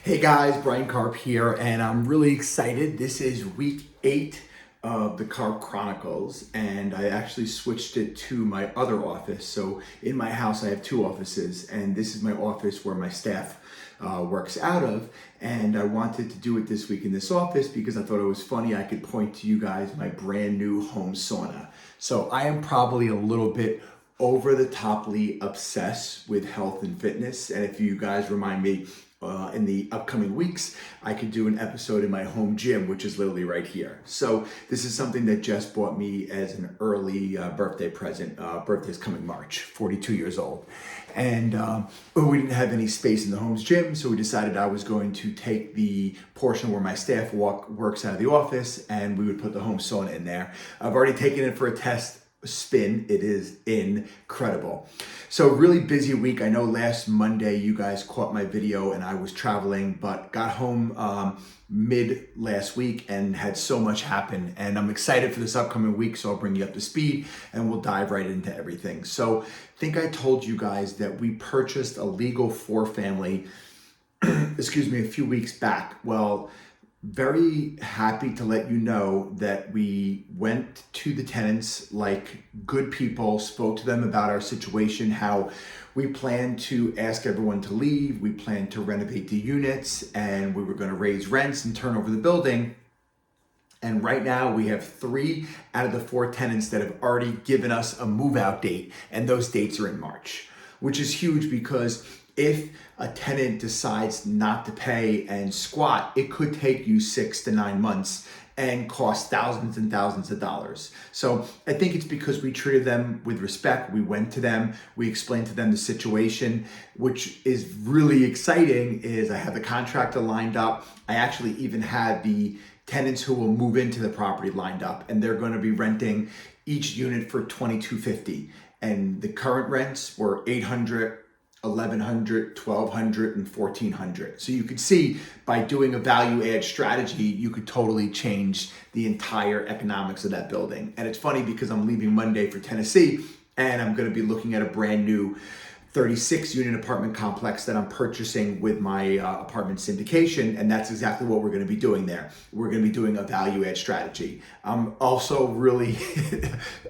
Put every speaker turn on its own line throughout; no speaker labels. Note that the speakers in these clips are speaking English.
Hey guys, Brian Karp here, and I'm really excited. This is week 8 of the Karp Chronicles, and I actually switched it to my other office. So in my house, I have 2 offices, and this is my office where my staff works out of. And I wanted to do it this week in this office because I thought it was funny. I could point to you guys my brand new home sauna. So I am probably a little bit over the toply obsessed with health and fitness, and if you guys remind me in the upcoming weeks, I could do an episode in my home gym, which is literally right here. So this is something that Jess bought me as an early birthday present. Birthday's coming March, 42 years old. And we didn't have any space in the home's gym, so we decided I was going to take the portion where my staff works out of the office, and we would put the home sauna in there. I've already taken it for a test spin. It is incredible. So really busy week. I know last Monday you guys caught my video and I was traveling, but got home mid last week and had so much happen, and I'm excited for this upcoming week, so I'll bring you up to speed and we'll dive right into everything. So I think I told you guys that we purchased a legal 4-family a few weeks back. Well, very happy to let you know that we went to the tenants like good people, spoke to them about our situation, how we plan to ask everyone to leave, we plan to renovate the units, and we were going to raise rents and turn over the building. And right now we have 3 out of the 4 tenants that have already given us a move out date, and those dates are in March, which is huge because if a tenant decides not to pay and squat, it could take you 6 to 9 months and cost thousands and thousands of dollars. So I think it's because we treated them with respect. We went to them, we explained to them the situation, which is really exciting. Is I have the contractor lined up. I actually even had the tenants who will move into the property lined up, and they're going to be renting each unit for $2,250. And the current rents were $800, $1,100, $1,200, and $1,400. So you could see by doing a value add strategy, you could totally change the entire economics of that building. And it's funny because I'm leaving Monday for Tennessee, and I'm going to be looking at a brand new 36 unit apartment complex that I'm purchasing with my apartment syndication, and that's exactly what we're going to be doing there. We're going to be doing a value add strategy. I'm also really,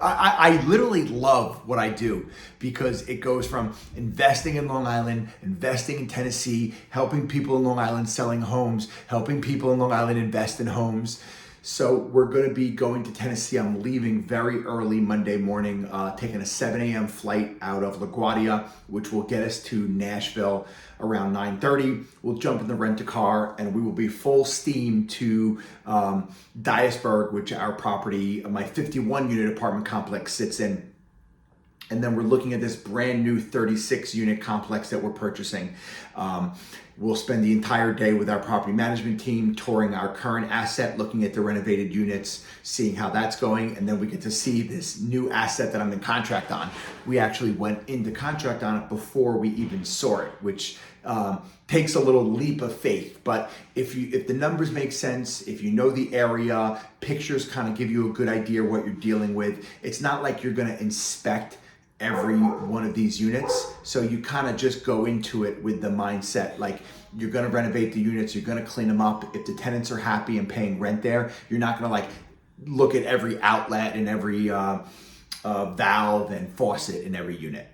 I literally love what I do because it goes from investing in Long Island, investing in Tennessee, helping people in Long Island selling homes, helping people in Long Island invest in homes. So we're going to be going to Tennessee. I'm leaving very early Monday morning, taking a 7 a.m. flight out of LaGuardia, which will get us to Nashville around 9:30. We'll jump in the rent-a-car and we will be full steam to Dyersburg, which our property, my 51 unit apartment complex sits in. And then we're looking at this brand new 36 unit complex that we're purchasing. We'll spend the entire day with our property management team, touring our current asset, looking at the renovated units, seeing how that's going. And then we get to see this new asset that I'm in contract on. We actually went into contract on it before we even saw it, which takes a little leap of faith. But if the numbers make sense, if you know the area, pictures kind of give you a good idea what you're dealing with. It's not like you're going to inspect every one of these units. So you kind of just go into it with the mindset, like you're going to renovate the units, you're going to clean them up. If the tenants are happy and paying rent there, you're not going to like look at every outlet and every valve and faucet in every unit.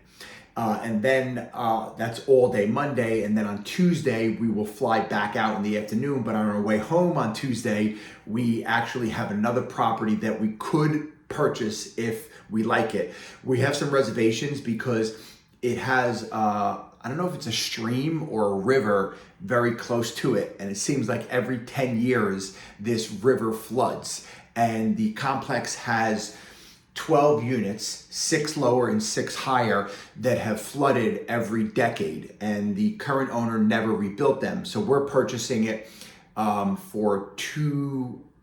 And then that's all day Monday. And then on Tuesday, we will fly back out in the afternoon. But on our way home on Tuesday, we actually have another property that we could purchase if we like it. We have some reservations because it has, I don't know if it's a stream or a river very close to it. And it seems like every 10 years, this river floods. And the complex has 12 units, 6 lower and 6 higher, that have flooded every decade. And the current owner never rebuilt them. So we're purchasing it for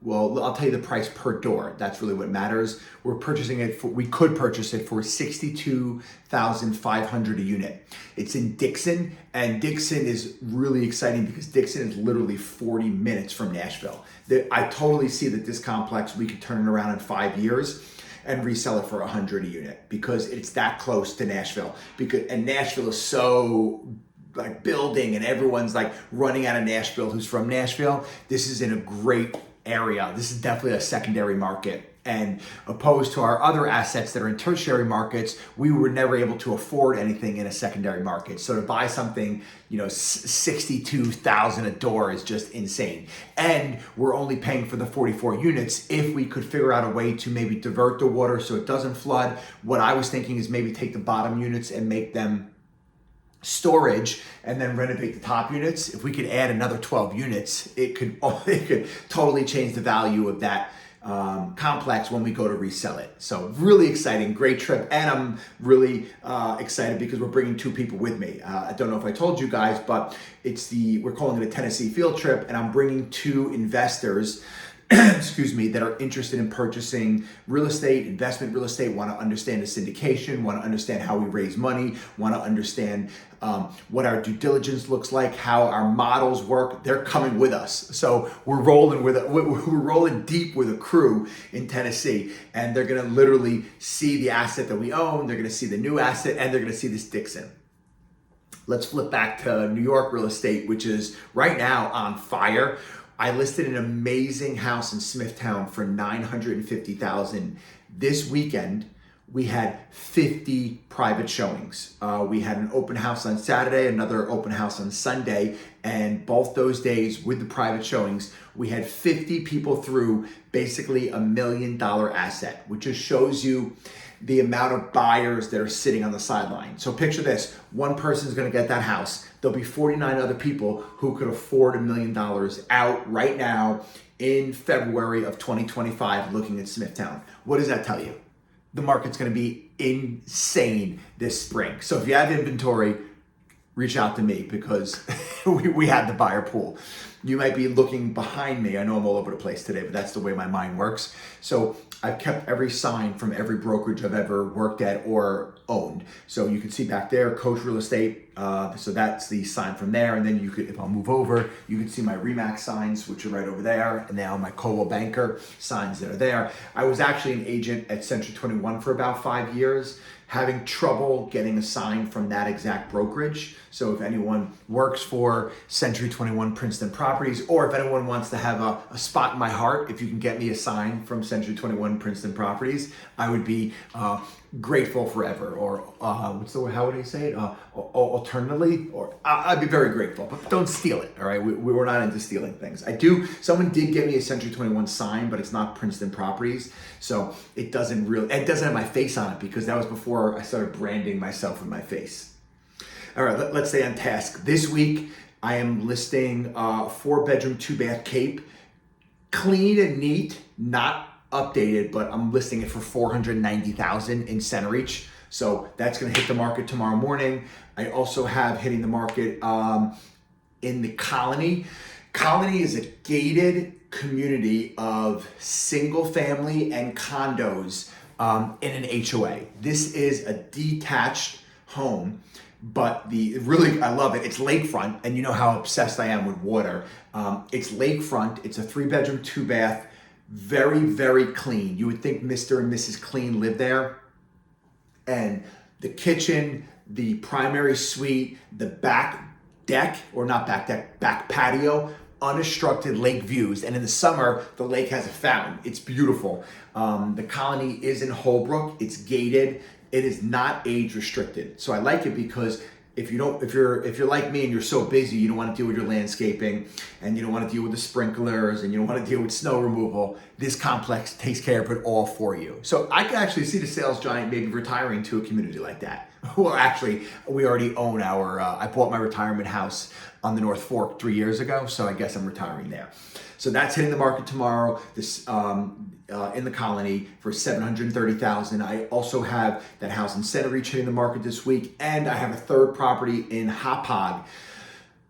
well, I'll tell you the price per door. That's really what matters. We're purchasing it we could purchase it for $62,500 a unit. It's in Dickson, and Dickson is really exciting because Dickson is literally 40 minutes from Nashville. I totally see that this complex, we could turn it around in 5 years and resell it for $100 a unit because it's that close to Nashville. And Nashville is so like building and everyone's like running out of Nashville who's from Nashville. This is in a great area. This is definitely a secondary market. And opposed to our other assets that are in tertiary markets, we were never able to afford anything in a secondary market. So to buy something, 62,000 a door is just insane. And we're only paying for the 44 units. If we could figure out a way to maybe divert the water so it doesn't flood, what I was thinking is maybe take the bottom units and make them storage and then renovate the top units. If we could add another 12 units, it could totally change the value of that complex when we go to resell it. So really exciting, great trip. And I'm really excited because we're bringing 2 people with me. I don't know if I told you guys, but we're calling it a Tennessee field trip, and I'm bringing 2 investors excuse me, that are interested in purchasing real estate, investment real estate, want to understand the syndication, want to understand how we raise money, want to understand what our due diligence looks like, how our models work. They're coming with us. So we're rolling deep with a crew in Tennessee, and they're going to literally see the asset that we own. They're going to see the new asset, and they're going to see this Dickson. Let's flip back to New York real estate, which is right now on fire. I listed an amazing house in Smithtown for $950,000. This weekend, we had 50 private showings. We had an open house on Saturday, another open house on Sunday, and both those days with the private showings, we had 50 people through basically $1 million asset, which just shows you the amount of buyers that are sitting on the sideline. So picture this, one person is gonna get that house. There'll be 49 other people who could afford $1 million out right now in February of 2025 looking at Smithtown. What does that tell you? The market's gonna be insane this spring. So if you have inventory, reach out to me because we have the buyer pool. You might be looking behind me. I know I'm all over the place today, but that's the way my mind works. So I've kept every sign from every brokerage I've ever worked at or owned. So you can see back there, Coach Real Estate. So that's the sign from there. And then you could, if I'll move over, you can see my RE/MAX signs, which are right over there. And now my Coldwell Banker signs that are there. I was actually an agent at Century 21 for about 5 years, having trouble getting a sign from that exact brokerage. So if anyone works for Century 21 Princeton Properties, or if anyone wants to have a spot in my heart, if you can get me a sign from Century 21 Princeton Properties, I would be grateful forever. Or what's the word? How would I say it? Alternatively, or I'd be very grateful. But don't steal it. All right, we were not into stealing things. Someone did give me a Century 21 sign, but it's not Princeton Properties, so it doesn't have my face on it because that was before I started branding myself with my face. All right, let's stay on task. This week, I am listing a 4-bedroom, 2-bath Cape. Clean and neat, not updated, but I'm listing it for $490,000 in Centereach. So that's gonna hit the market tomorrow morning. I also have hitting the market in the Colony. Colony is a gated community of single family and condos in an HOA. This is a detached home, but I love it. It's lakefront, and you know how obsessed I am with water. It's lakefront. It's a 3-bedroom, 2-bath, very, very clean. You would think Mr. and Mrs. Clean live there. And the kitchen, the primary suite, the back deck, or not back deck, back patio, unobstructed lake views. And in the summer, the lake has a fountain. It's beautiful. The Colony is in Holbrook. It's gated. It is not age restricted. So I like it because if you're like me and you're so busy, you don't want to deal with your landscaping and you don't want to deal with the sprinklers and you don't want to deal with snow removal, this complex takes care of it all for you. So I can actually see the sales giant maybe retiring to a community like that. Well, actually, we already own I bought my retirement house on the North Fork 3 years ago, so I guess I'm retiring there. So that's hitting the market tomorrow. This in the Colony for $730,000. I also have that house in Centereach hitting the market this week, and I have a third property in Hauppauge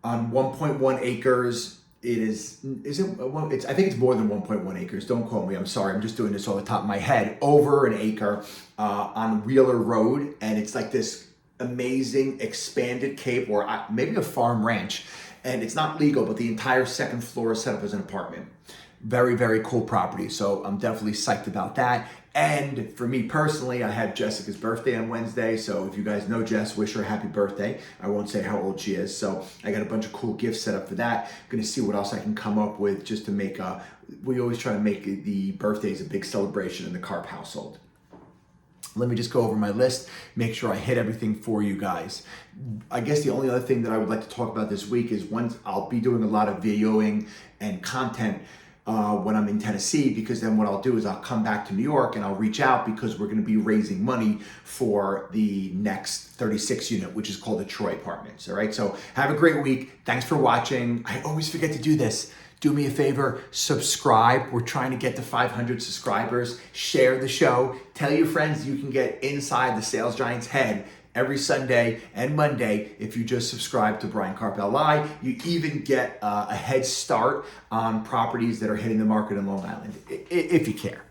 on 1.1 acres. I think it's more than 1.1 acres. Don't quote me. I'm sorry. I'm just doing this off the top of my head. Over an acre on Wheeler Road, and it's like this amazing expanded cape or maybe a farm ranch. And it's not legal, but the entire second floor is set up as an apartment. Very, very cool property. So I'm definitely psyched about that. And for me personally, I had Jessica's birthday on Wednesday. So if you guys know Jess, wish her a happy birthday. I won't say how old she is. So I got a bunch of cool gifts set up for that. I'm gonna see what else I can come up with just to make we always try to make the birthdays a big celebration in the Karp household. Let me just go over my list, make sure I hit everything for you guys. I guess the only other thing that I would like to talk about this week is I'll be doing a lot of videoing and content when I'm in Tennessee, because then what I'll do is I'll come back to New York and I'll reach out, because we're going to be raising money for the next 36 unit, which is called the Troy Apartments. All right, so have a great week. Thanks for watching. I always forget to do this. Do me a favor, subscribe. We're trying to get to 500 subscribers. Share the show. Tell your friends you can get inside the sales giant's head every Sunday and Monday if you just subscribe to Brian Karp LI. You even get a head start on properties that are hitting the market in Long Island, if you care.